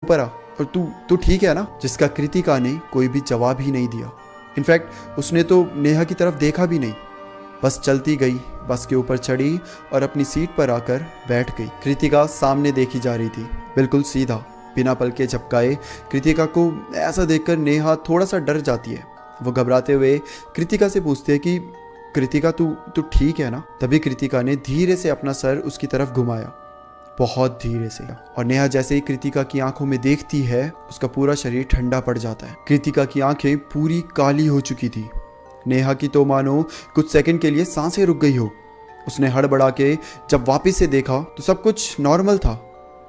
ऊपर आ, और तू तू ठीक है ना? जिसका कृतिका ने कोई भी जवाब ही नहीं दिया। इनफैक्ट उसने तो नेहा की तरफ देखा भी नहीं। बस चलती गई, बस के ऊपर चढ़ी और अपनी सीट पर आकर बैठ गई। कृतिका सामने देखी जा रही थी, बिल्कुल सीधा, बिना पल के झपकाए। कृतिका को ऐसा देखकर नेहा थोड़ा सा डर जाती है। वो घबराते हुए कृतिका से पूछती है कि कृतिका तू तू ठीक है ना? तभी कृतिका ने धीरे से अपना सर उसकी तरफ घुमाया, बहुत धीरे से। और नेहा जैसे ही कृतिका की आंखों में देखती है, उसका पूरा शरीर ठंडा पड़ जाता है। कृतिका की आंखें पूरी काली हो चुकी थी। नेहा की तो मानो कुछ सेकंड के लिए सांसें रुक गई हो। उसने हड़बड़ा के जब वापस से देखा तो सब कुछ नॉर्मल था।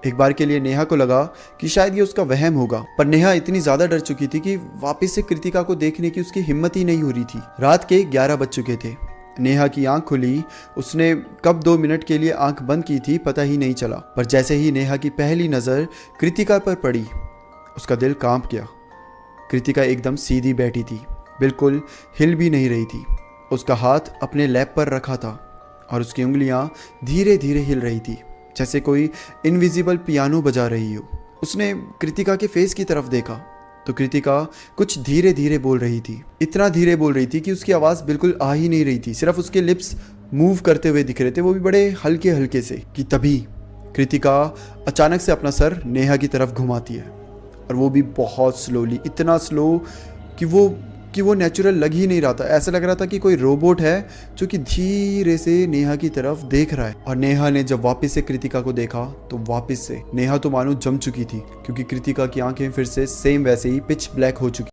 एक बार के लिए नेहा को लगा कि शायद ये उसका वहम होगा, पर नेहा इतनी ज्यादा डर चुकी थी कि वापस से कृतिका को देखने की उसकी हिम्मत ही नहीं हो रही थी। रात के 11 बज चुके थे। नेहा की आंख खुली। उसने कब 2 मिनट के लिए आंख बंद की थी पता ही नहीं चला, पर जैसे ही नेहा की पहली नज़र कृतिका पर पड़ी, उसका दिल कांप गया। कृतिका एकदम सीधी बैठी थी, बिल्कुल हिल भी नहीं रही थी। उसका हाथ अपने लैप पर रखा था और उसकी उंगलियां धीरे धीरे हिल रही थी, जैसे कोई इनविजिबल पियानो बजा रही हो। उसने कृतिका के फेस की तरफ देखा तो कृतिका कुछ धीरे धीरे बोल रही थी। इतना धीरे बोल रही थी कि उसकी आवाज़ बिल्कुल आ ही नहीं रही थी, सिर्फ उसके लिप्स मूव करते हुए दिख रहे थे, वो भी बड़े हल्के हल्के से। कि तभी कृतिका अचानक से अपना सर नेहा की तरफ घुमाती है, और वो भी बहुत स्लोली, इतना स्लो कि वो नेचुरल लग ही नहीं रहा था। ऐसा लग रहा था कि कोई रोबोट है जो कि धीरे से नेहा की तरफ देख रहा है। और नेहा ने जब वापस से कृतिका को देखा तो वापस से नेहा तो मानो जम चुकी थी, क्योंकि कृतिका की आंखें फिर से सेम वैसे ही पिच ब्लैक हो चुकी।